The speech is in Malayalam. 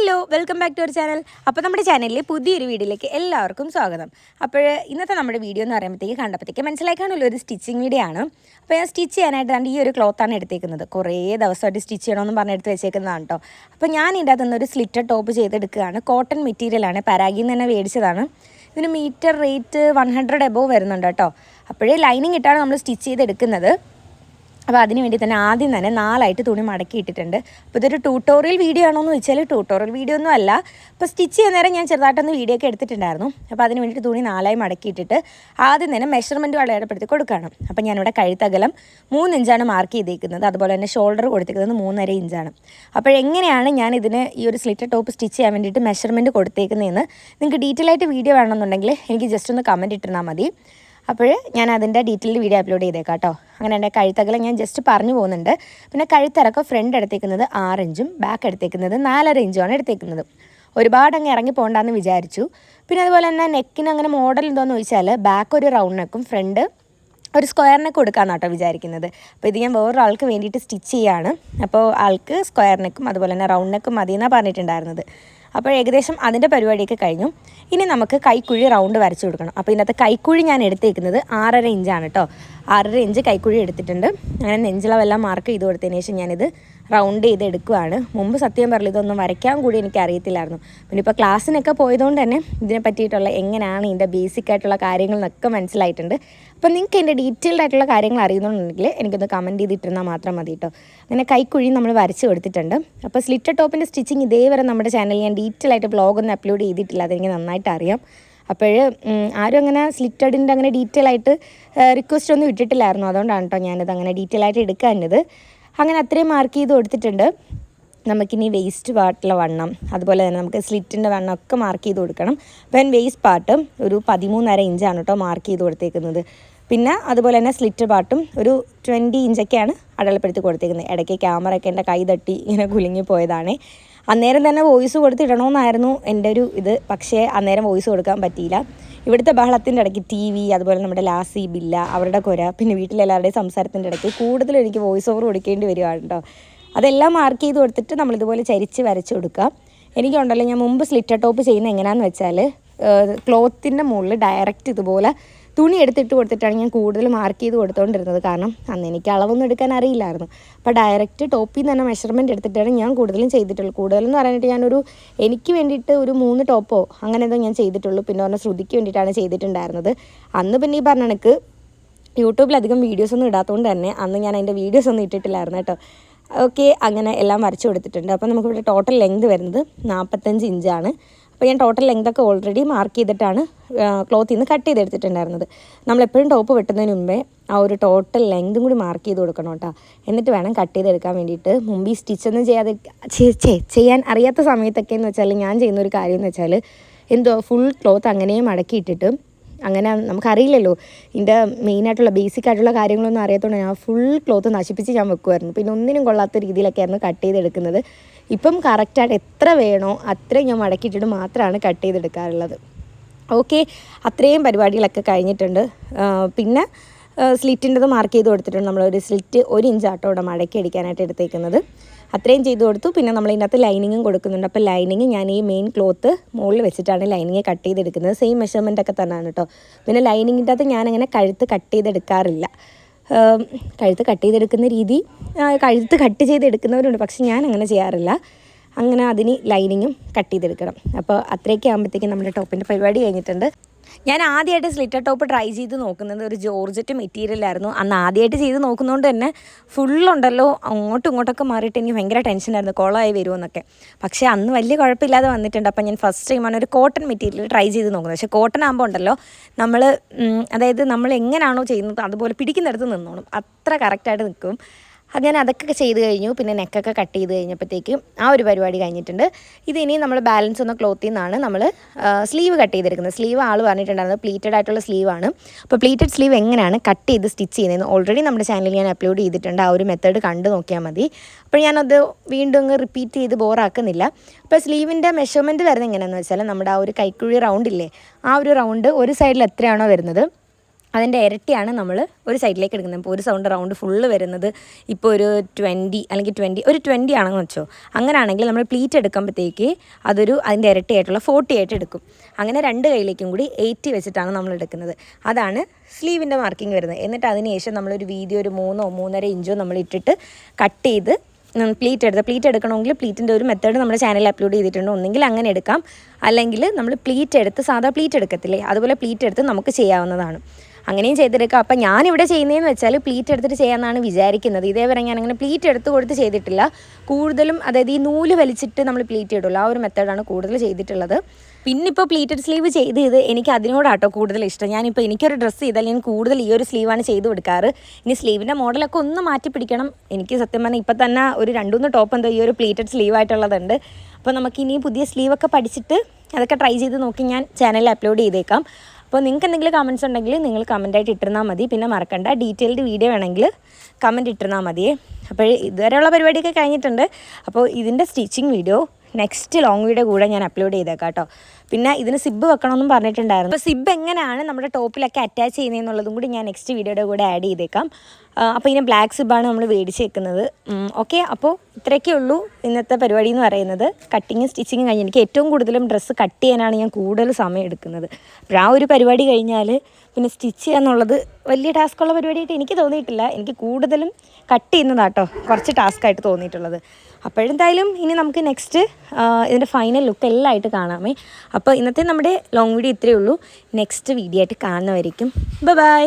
Hello, welcome back to our channel. അപ്പോൾ നമ്മുടെ ചാനലിലെ പുതിയൊരു വീഡിയോയിലേക്ക് എല്ലാവർക്കും സ്വാഗതം. അപ്പോൾ ഇന്നത്തെ നമ്മുടെ വീഡിയോ എന്ന് പറയുമ്പോഴത്തേക്ക് കണ്ടപ്പോഴത്തേക്ക് മനസ്സിലാക്കാനുള്ള ഒരു സ്റ്റിച്ചിങ് വീഡിയോ ആണ്. അപ്പോൾ ഞാൻ സ്റ്റിച്ച് ചെയ്യാനായിട്ട് ഈ ഒരു ക്ലോത്താണ് എടുത്തേക്കുന്നത്. കുറേ ദിവസമായിട്ട് സ്റ്റിച്ച് ചെയ്യണമെന്ന് പറഞ്ഞെടുത്ത് വെച്ചേക്കുന്നതാണ് കേട്ടോ. അപ്പോൾ ഞാൻ ഇതിൻ്റെ അകത്തുനിന്ന് ഒരു സ്ലിറ്റർ ടോപ്പ് ചെയ്തെടുക്കുകയാണ്. കോട്ടൺ മെറ്റീരിയലാണ്, പരാഗിയിൽ നിന്ന് തന്നെ മേടിച്ചതാണ്. ഇതിന് മീറ്റർ റേറ്റ് 100 എബോവ് വരുന്നുണ്ട് കേട്ടോ. അപ്പോഴേ ലൈനിങ് ഇട്ടാണ് നമ്മൾ സ്റ്റിച്ച് ചെയ്തെടുക്കുന്നത്. അപ്പോൾ അതിന് വേണ്ടി തന്നെ ആദ്യം തന്നെ 4 തുണി മടക്കി ഇട്ടിട്ടുണ്ട്. അപ്പോൾ ഇതൊരു ട്യൂട്ടോറിയൽ വീഡിയോ ആണോ എന്ന് വെച്ചാൽ ട്യൂട്ടോറിയൽ വീഡിയോ ഒന്നും അല്ല. അപ്പോൾ സ്റ്റിച്ച് ചെയ്യുന്ന നേരം ഞാൻ ചെറുതായിട്ടൊന്ന് വീഡിയോ ഒക്കെ എടുത്തിട്ടുണ്ടായിരുന്നു. അപ്പോൾ അതിന് വേണ്ടിയിട്ട് തുണി 4 മടക്കി ഇട്ടിട്ട് ആദ്യം തന്നെ മെഷർമെൻറ്റ് അടയാളപ്പെടുത്തി കൊടുക്കുകയാണ്. അപ്പോൾ ഞാനിവിടെ കഴുത്തകലം 3 ഇഞ്ചാണ് മാർക്ക് ചെയ്തേക്കുന്നത്. അതുപോലെ തന്നെ ഷോൾഡർ കൊടുത്തേക്കുന്നത് 3.5 ഇഞ്ചാണ്. അപ്പോഴെങ്ങനെയാണ് ഞാൻ ഇതിന് ഈ ഒരു സ്ലിറ്റർ ടോപ്പ് സ്റ്റിച്ച് ചെയ്യാൻ വേണ്ടിയിട്ട് മെഷർമെൻറ്റ് കൊടുത്തേക്കുന്നതെന്ന് നിങ്ങൾക്ക് ഡീറ്റെയിൽ ആയിട്ട് വീഡിയോ വേണമെന്നുണ്ടെങ്കിൽ എനിക്ക് ജസ്റ്റ് ഒന്ന് കമൻറ്റ് ഇട്ടിരുന്നാൽ മതി. അപ്പോൾ ഞാൻ അതിൻ്റെ ഡീറ്റെയിൽ വീഡിയോ അപ്ലോഡ് ചെയ്തേക്കാം കേട്ടോ. അങ്ങനെ എൻ്റെ കഴുത്തകലം ഞാൻ ജസ്റ്റ് പറഞ്ഞു പോകുന്നുണ്ട്. പിന്നെ കഴുത്തിറക്കം ഫ്രണ്ട് എടുത്തേക്കുന്നത് 6 ഇഞ്ചും ബാക്ക് എടുത്തേക്കുന്നത് 4.5 ഇഞ്ചുമാണ് എടുത്തേക്കുന്നത്. ഒരുപാട് അങ്ങ് ഇറങ്ങി പോകണ്ടെന്ന് വിചാരിച്ചു. പിന്നെ അതുപോലെ തന്നെ നെക്കിന് അങ്ങനെ മോഡൽ എന്താണെന്ന് ചോദിച്ചാൽ ബാക്ക് ഒരു റൗണ്ട് നെക്കും ഫ്രണ്ട് ഒരു സ്ക്വയർ നെക്ക് കൊടുക്കാമെന്ന് കേട്ടോ വിചാരിക്കുന്നത്. അപ്പോൾ ഇത് ഞാൻ വേറൊരാൾക്ക് വേണ്ടിയിട്ട് സ്റ്റിച്ച് ചെയ്യുകയാണ്. അപ്പോൾ ആൾക്ക് സ്ക്വയർ നെക്കും അതുപോലെ തന്നെ റൗണ്ട് നെക്കും മതി എന്നാണ് പറഞ്ഞിട്ടുണ്ടായിരുന്നത്. അപ്പോൾ ഏകദേശം അതിൻ്റെ പരിപാടിയൊക്കെ കഴിഞ്ഞു. ഇനി നമുക്ക് കൈക്കുഴി റൗണ്ട് വരച്ച് കൊടുക്കണം. അപ്പോൾ ഇതിനകത്ത് കൈക്കുഴി ഞാൻ എടുത്തേക്കുന്നത് 6.5 ഇഞ്ചാണ് കേട്ടോ. 6.5 ഇഞ്ച് കൈക്കുഴി എടുത്തിട്ടുണ്ട്. അങ്ങനെ നെഞ്ചിളവെല്ലാം മാർക്ക് ചെയ്ത് കൊടുത്തതിന് ശേഷം ഞാനിത് റൗണ്ട് ചെയ്ത് എടുക്കുകയാണ്. മുമ്പ് സത്യം പറഞ്ഞാൽ ഇതൊന്നും വരയ്ക്കാൻ കൂടി എനിക്ക് അറിയത്തില്ലായിരുന്നു. പിന്നെ ഇപ്പോൾ ക്ലാസ്സിനൊക്കെ പോയതുകൊണ്ട് തന്നെ ഇതിനെ പറ്റിയിട്ടുള്ള എങ്ങനെയാണ് ഇതിൻ്റെ ബേസിക് ആയിട്ടുള്ള കാര്യങ്ങൾ എന്നൊക്കെ മനസ്സിലായിട്ടുണ്ട്. അപ്പോൾ നിങ്ങൾക്ക് ഇതിൻ്റെ ഡീറ്റെയിൽഡ് ആയിട്ടുള്ള കാര്യങ്ങൾ അറിയുന്നുണ്ടെങ്കിൽ എനിക്കൊന്ന് കമൻറ്റ് ചെയ്തിട്ടിരുന്നാൽ മാത്രം മതി കേട്ടോ. അങ്ങനെ കൈക്കുഴി നമ്മൾ വരച്ച് കൊടുത്തിട്ടുണ്ട്. അപ്പോൾ സ്ലിറ്റർ ടോപ്പിൻ്റെ സ്റ്റിച്ചിങ് ഇതേവരെ നമ്മുടെ ചാനലിൽ ഞാൻ ഡീറ്റെയിൽ ആയിട്ട് വ്ളോഗൊന്നും അപ്ലോഡ് ചെയ്തിട്ടില്ല. അതെനിക്ക് നന്നായിട്ട് അറിയാം. അപ്പോൾ ആരും അങ്ങനെ സ്ലിറ്റഡിൻ്റെ അങ്ങനെ ഡീറ്റെയിൽ ആയിട്ട് റിക്വസ്റ്റ് ഒന്നും ഇട്ടിട്ടില്ലായിരുന്നു. അതുകൊണ്ടാണ് കേട്ടോ ഞാനിത് അങ്ങനെ ഡീറ്റെയിൽ ആയിട്ട് എടുക്കാഞ്ഞത്. അങ്ങനെ അത്രയും മാർക്ക് ചെയ്ത് കൊടുത്തിട്ടുണ്ട്. നമുക്കിനി വേസ്റ്റ് പാർട്ടിലെ വണ്ണം അതുപോലെ തന്നെ നമുക്ക് സ്ലിറ്റിൻ്റെ വണ്ണം ഒക്കെ മാർക്ക് ചെയ്ത് കൊടുക്കണം. അപ്പോൾ വേസ്റ്റ് പാർട്ട് ഒരു 13.5 ഇഞ്ചാണ് കേട്ടോ മാർക്ക് ചെയ്ത് കൊടുത്തേക്കുന്നത്. പിന്നെ അതുപോലെ തന്നെ സ്ലിറ്റ് പാർട്ടും ഒരു 20 ഇഞ്ചൊക്കെയാണ് അടയാളപ്പെടുത്തി കൊടുത്തേക്കുന്നത്. ഇടയ്ക്ക് ക്യാമറയൊക്കെ എൻ്റെ കൈ തട്ടി ഇങ്ങനെ കുലുങ്ങിപ്പോയതാണ്. അന്നേരം തന്നെ വോയിസ് കൊടുത്തിടണമെന്നായിരുന്നു എൻ്റെ ഒരു ഇത്. പക്ഷേ അന്നേരം വോയിസ് കൊടുക്കാൻ പറ്റിയില്ല. ഇവിടുത്തെ ബഹളത്തിൻ്റെ ഇടയ്ക്ക് TV അതുപോലെ നമ്മുടെ ലാസി ബില്ല അവരുടെ കുര പിന്നെ വീട്ടിലെല്ലാവരുടെയും സംസാരത്തിൻ്റെ ഇടയ്ക്ക് കൂടുതലും എനിക്ക് വോയിസ് ഓവർ കൊടുക്കേണ്ടി വരുവാണ് കേട്ടോ. അതെല്ലാം മാർക്ക് ചെയ്ത് കൊടുത്തിട്ട് നമ്മളിതുപോലെ ചരിച്ച് വരച്ച് കൊടുക്കുക. എനിക്കുണ്ടല്ലോ ഞാൻ മുമ്പ് സ്ലിറ്റർ ടോപ്പ് ചെയ്യുന്നത് എങ്ങനെയാണെന്ന് വെച്ചാൽ ക്ലോത്തിൻ്റെ മുകളിൽ ഡയറക്റ്റ് ഇതുപോലെ തുണി എടുത്തിട്ട് കൊടുത്തിട്ടാണ് ഞാൻ കൂടുതൽ മാർക്ക് ചെയ്ത് കൊടുത്തുകൊണ്ടിരുന്നത്. കാരണം അന്ന് എനിക്ക് അളവൊന്നും എടുക്കാൻ അറിയില്ലായിരുന്നു. അപ്പോൾ ഡയറക്റ്റ് ടോപ്പിൽ നിന്ന് തന്നെ മെഷർമെൻറ്റ് എടുത്തിട്ടാണ് ഞാൻ കൂടുതലും ചെയ്തിട്ടുള്ളൂ. കൂടുതലെന്ന് പറയാനായിട്ട് ഞാനൊരു എനിക്ക് വേണ്ടിയിട്ട് ഒരു 3 ടോപ്പോ അങ്ങനെ എന്തോ ഞാൻ ചെയ്തിട്ടുള്ളൂ. പിന്നെ പറഞ്ഞാൽ ശ്രുതിക്ക് വേണ്ടിയിട്ടാണ് ചെയ്തിട്ടുണ്ടായിരുന്നത്. അന്ന് പിന്നെ ഈ പറഞ്ഞ കണക്ക് യൂട്യൂബിലധികം വീഡിയോസൊന്നും ഇടാത്തതുകൊണ്ട് തന്നെ അന്ന് ഞാൻ അതിൻ്റെ വീഡിയോസ് ഒന്നും ഇട്ടിട്ടില്ലായിരുന്നു കേട്ടോ. ഓക്കെ, അങ്ങനെ എല്ലാം വരച്ച് കൊടുത്തിട്ടുണ്ട്. അപ്പോൾ നമുക്കിവിടെ ടോട്ടൽ ലെങ്ത് വരുന്നത് 45 ഇഞ്ചാണ്. അപ്പോൾ ഞാൻ ടോട്ടൽ ലെങ്തൊക്കെ ഓൾറെഡി മാർക്ക് ചെയ്തിട്ടാണ് ക്ലോത്തിൽ നിന്ന് കട്ട് ചെയ്തെടുത്തിട്ടുണ്ടായിരുന്നത്. നമ്മളെപ്പോഴും ടോപ്പ് വെട്ടുന്നതിന് മുമ്പേ ആ ഒരു ടോട്ടൽ ലെങ്തും കൂടി മാർക്ക് ചെയ്ത് കൊടുക്കണം കേട്ടോ. എന്നിട്ട് വേണം കട്ട് ചെയ്തെടുക്കാൻ വേണ്ടിയിട്ട്. മുമ്പ് ഈ സ്റ്റിച്ചൊന്നും ചെയ്യാൻ അറിയാത്ത സമയത്തൊക്കെ എന്ന് വെച്ചാൽ ഞാൻ ചെയ്യുന്നൊരു കാര്യം എന്ന് വെച്ചാൽ എന്തോ ഫുൾ ക്ലോത്ത് അങ്ങനെ മടക്കിയിട്ടിട്ട് അങ്ങനെ നമുക്കറിയില്ലല്ലോ ഇതിൻ്റെ മെയിനായിട്ടുള്ള ബേസിക് ആയിട്ടുള്ള കാര്യങ്ങളൊന്നും അറിയാത്തതുകൊണ്ട് ഞാൻ ഫുൾ ക്ലോത്ത് നശിപ്പിച്ച് ഞാൻ വെക്കുമായിരുന്നു. പിന്നെ ഒന്നിനും കൊള്ളാത്ത രീതിയിലൊക്കെ ആയിരുന്നു കട്ട് ചെയ്തെടുക്കുന്നത്. ഇപ്പം കറക്റ്റായിട്ട് എത്ര വേണോ അത്രയും ഞാൻ മടക്കിയിട്ടിട്ട് മാത്രമാണ് കട്ട് ചെയ്തെടുക്കാറുള്ളത്. ഓക്കെ, അത്രയും പരിപാടികളൊക്കെ കഴിഞ്ഞിട്ടുണ്ട്. പിന്നെ സ്ലിറ്റിൻ്റെത് മാർക്ക് ചെയ്ത് കൊടുത്തിട്ടുണ്ട്. നമ്മളൊരു സ്ലിറ്റ് 1 ഇഞ്ചാട്ടോ ഇവിടെ മടക്കി അടിക്കാനായിട്ട് എടുത്തേക്കുന്നത്. അത്രയും ചെയ്ത് കൊടുത്തു. പിന്നെ നമ്മൾ ഇതിനകത്ത് ലൈനിങ്ങും കൊടുക്കുന്നുണ്ട്. അപ്പോൾ ലൈനിങ് ഞാൻ ഈ മെയിൻ ക്ലോത്ത് മുകളിൽ വെച്ചിട്ടാണ് ലൈനിങ് കട്ട് ചെയ്തെടുക്കുന്നത്. സെയിം മെഷർമെൻ്റ് ഒക്കെ തന്നെയാണ് കേട്ടോ. പിന്നെ ലൈനിങ്ങിൻ്റെ അകത്ത് ഞാനങ്ങനെ കഴുത്ത് കട്ട് ചെയ്തെടുക്കാറില്ല. കഴുത്ത് കട്ട് ചെയ്തെടുക്കുന്ന രീതി കഴുത്ത് കട്ട് ചെയ്തെടുക്കുന്നവരുണ്ട്, പക്ഷെ ഞാൻ അങ്ങനെ ചെയ്യാറില്ല. അങ്ങനെ അതിന് ലൈനിങ്ങും കട്ട് ചെയ്തെടുക്കണം. അപ്പോൾ അത്രയൊക്കെ ആകുമ്പോഴത്തേക്കും നമ്മുടെ ടോപ്പിൻ്റെ പരിപാടി കഴിഞ്ഞിട്ടുണ്ട്. ഞാൻ ആദ്യമായിട്ട് സ്ലിറ്റർ ടോപ്പ് ട്രൈ ചെയ്ത് നോക്കുന്നത് ഒരു ജോർജറ്റ് മെറ്റീരിയലായിരുന്നു. അന്ന് ആദ്യമായിട്ട് ചെയ്ത് നോക്കുന്നതുകൊണ്ട് തന്നെ ഫുള്ളുണ്ടല്ലോ അങ്ങോട്ടും ഇങ്ങോട്ടൊക്കെ മാറിയിട്ട് എനിക്ക് ഭയങ്കര ടെൻഷനായിരുന്നു കുളമായി വരുമെന്നൊക്കെ. പക്ഷേ അന്ന് വലിയ കുഴപ്പമില്ലാതെ വന്നിട്ടുണ്ട്. അപ്പം ഞാൻ ഫസ്റ്റ് ടൈമാണ് ഒരു കോട്ടൺ മെറ്റീരിയൽ ട്രൈ ചെയ്ത് നോക്കുന്നത്. പക്ഷേ കോട്ടൺ ആകുമ്പോൾ ഉണ്ടല്ലോ അതായത് നമ്മൾ എങ്ങനെയാണോ ചെയ്യുന്നത് അതുപോലെ പിടിക്കുന്നിടത്ത് നിന്നോളും, അത്ര കറക്റ്റായിട്ട് നിൽക്കും. അങ്ങനെ അതൊക്കെ ചെയ്ത് കഴിഞ്ഞു. പിന്നെ നെക്കൊക്കെ കട്ട് ചെയ്ത് കഴിഞ്ഞപ്പോഴത്തേക്കും ആ ഒരു പരിപാടി കഴിഞ്ഞിട്ടുണ്ട്. ഇതിനി നമ്മൾ ബാലൻസ് വന്ന ക്ലോത്തിൽ നിന്നാണ് നമ്മൾ സ്ലീവ് കട്ട് ചെയ്തെടുക്കുന്നത്. സ്ലീവ് ആൾ പറഞ്ഞിട്ടുണ്ടായിരുന്നത് പ്ലീറ്റഡ് ആയിട്ടുള്ള സ്ലീവാണ്. അപ്പോൾ പ്ലീറ്റഡ് സ്ലീവ് എങ്ങനെയാണ് കട്ട് ചെയ്ത് സ്റ്റിച്ച് ചെയ്യുന്നതെന്ന് ഓൾറെഡി നമ്മുടെ ചാനലിൽ ഞാൻ അപ്ലോഡ് ചെയ്തിട്ടുണ്ട്. ആ ഒരു മെത്തേഡ് കണ്ട് നോക്കിയാൽ മതി. അപ്പോൾ ഞാനത് വീണ്ടും അങ്ങ് റിപ്പീറ്റ് ചെയ്ത് ബോറാക്കുന്നില്ല. അപ്പോൾ സ്ലീവിൻ്റെ മെഷർമെൻറ്റ് വരുന്നത് എങ്ങനെയാണെന്ന് വെച്ചാൽ നമ്മുടെ ആ ഒരു കൈക്കുഴി റൗണ്ടില്ലേ, ആ ഒരു റൗണ്ട് ഒരു സൈഡിൽ എത്രയാണോ വരുന്നത് അതിൻ്റെ ഇരട്ടിയാണ് നമ്മൾ ഒരു സൈഡിലേക്ക് എടുക്കുന്നത്. ഇപ്പോൾ ഒരു റൗണ്ട് ഫുള്ള് വരുന്നത് ഇപ്പോൾ ഒരു 20 അല്ലെങ്കിൽ 20 ആണെന്ന് വെച്ചോ. അങ്ങനെയാണെങ്കിൽ നമ്മൾ പ്ലീറ്റ് എടുക്കുമ്പോഴത്തേക്ക് അതിൻ്റെ ഇരട്ടിയായിട്ടുള്ള 40 ആയിട്ട് എടുക്കും. അങ്ങനെ 2 കൈയിലേക്കും കൂടി 80 വെച്ചിട്ടാണ് നമ്മൾ എടുക്കുന്നത്. അതാണ് സ്ലീവിൻ്റെ മാർക്കിംഗ് വരുന്നത്. എന്നിട്ട് അതിന് ശേഷം നമ്മളൊരു വീതി ഒരു 3-3.5 ഇഞ്ചോ നമ്മൾ ഇട്ടിട്ട് കട്ട് ചെയ്ത് പ്ലീറ്റ് എടുക്കണമെങ്കിൽ പ്ലീറ്റിൻ്റെ ഒരു മെത്തേഡ് നമ്മുടെ ചാനലിൽ അപ്ലോഡ് ചെയ്തിട്ടുണ്ട്. ഒന്നെങ്കിൽ അങ്ങനെ എടുക്കാം, അല്ലെങ്കിൽ നമ്മൾ പ്ലീറ്റ് എടുത്ത് സാധാ പ്ലീറ്റ് എടുക്കത്തില്ലേ, അതുപോലെ പ്ലീറ്റ് എടുത്ത് നമുക്ക് ചെയ്യാവുന്നതാണ്. അങ്ങനെയും ചെയ്തെടുക്കാം. അപ്പം ഞാനിവിടെ ചെയ്യുന്നതെന്ന് വെച്ചാൽ പ്ലീറ്റ് എടുത്തിട്ട് ചെയ്യാമെന്നാണ് വിചാരിക്കുന്നത്. ഇതേവരെ ഞാൻ അങ്ങനെ പ്ലീറ്റ് എടുത്ത് കൊടുത്ത് ചെയ്തിട്ടില്ല. കൂടുതലും അതായത് ഈ നൂല് വലിച്ചിട്ട് നമ്മൾ പ്ലീറ്റ് ഇടുള്ളൂ, ആ ഒരു മെത്തേഡാണ് കൂടുതൽ ചെയ്തിട്ടുള്ളത്. പിന്നെ ഇപ്പോൾ പ്ലീറ്റഡ് സ്ലീവ് ചെയ്ത് എനിക്ക് അതിനോടാട്ടോ കൂടുതൽ ഇഷ്ടം. ഞാനിപ്പോൾ എനിക്കൊരു ഡ്രസ്സ് ചെയ്താൽ ഞാൻ കൂടുതൽ ഈ ഒരു സ്ലീവാണ് ചെയ്ത് കൊടുക്കാറ്. ഇനി സ്ലീവിൻ്റെ മോഡലൊക്കെ ഒന്ന് മാറ്റി പിടിക്കണം. എനിക്ക് സത്യം പറഞ്ഞാൽ ഇപ്പം തന്നെ ഒരു 2-3 ടോപ്പ് എന്തോ ഈ ഒരു പ്ലീറ്റഡ് സ്ലീവായിട്ടുള്ളതുണ്ട്. അപ്പോൾ നമുക്കിനി പുതിയ സ്ലീവൊക്കെ പഠിച്ചിട്ട് അതൊക്കെ ട്രൈ ചെയ്ത് നോക്കി ഞാൻ ചാനലിൽ അപ്ലോഡ് ചെയ്തേക്കാം. അപ്പോൾ നിങ്ങൾക്ക് എന്തെങ്കിലും കമൻറ്റ്സ് ഉണ്ടെങ്കിൽ നിങ്ങൾ കമൻറ്റായിട്ട് ഇട്ടിരുന്നാൽ മതി. പിന്നെ മറക്കണ്ട, ഡീറ്റെയിൽഡ് വീഡിയോ വേണമെങ്കിൽ കമൻറ്റ് ഇട്ടിരുന്നാൽ മതിയേ. അപ്പോൾ ഇതുവരെയുള്ള പരിപാടിയൊക്കെ കഴിഞ്ഞിട്ടുണ്ട്. അപ്പോൾ ഇതിൻ്റെ stitching video next long video കൂടെ ഞാൻ അപ്ലോഡ് ചെയ്തേക്കാം കേട്ടോ. പിന്നെ ഇതിന് സിബ് വെക്കണമെന്നും പറഞ്ഞിട്ടുണ്ടായിരുന്നു. അപ്പോൾ സിബ് എങ്ങനെയാണ് നമ്മുടെ ടോപ്പിലൊക്കെ അറ്റാച്ച് ചെയ്യുന്നതെന്നുള്ളതും കൂടി ഞാൻ നെക്സ്റ്റ് വീഡിയോയുടെ കൂടെ ആഡ് ചെയ്തേക്കാം. അപ്പോൾ ഇതിന് ബ്ലാക്ക് സിബാണ് നമ്മൾ മേടിച്ച് വെക്കുന്നത്. ഓക്കെ, അപ്പോൾ ഇത്രയൊക്കെ ഉള്ളൂ ഇന്നത്തെ പരിപാടി എന്ന് പറയുന്നത്. കട്ടിങ്ങും സ്റ്റിച്ചിങ്ങും കഴിഞ്ഞ് എനിക്ക് ഏറ്റവും കൂടുതലും ഡ്രസ്സ് കട്ട് ചെയ്യാനാണ് ഞാൻ കൂടുതൽ സമയം എടുക്കുന്നത്. അപ്പോൾ ആ ഒരു പരിപാടി കഴിഞ്ഞാൽ പിന്നെ സ്റ്റിച്ച് ചെയ്യുക എന്നുള്ളത് വലിയ ടാസ്ക്കുള്ള പരിപാടിയായിട്ട് എനിക്ക് തോന്നിയിട്ടില്ല. എനിക്ക് കൂടുതലും കട്ട് ചെയ്യുന്നതാട്ടോ കുറച്ച് ടാസ്ക്കായിട്ട് തോന്നിയിട്ടുള്ളത്. അപ്പോഴെന്തായാലും ഇനി നമുക്ക് നെക്സ്റ്റ് ഇതിൻ്റെ ഫൈനൽ ലുക്ക് എല്ലാം ആയിട്ട് കാണാമേ. അപ്പോൾ ഇന്നത്തെ നമ്മുടെ ലോങ് വീഡിയോ ഇത്രയേ ഉള്ളൂ. നെക്സ്റ്റ് വീഡിയോ ആയിട്ട് കാണുന്നവരേക്കും ബൈ.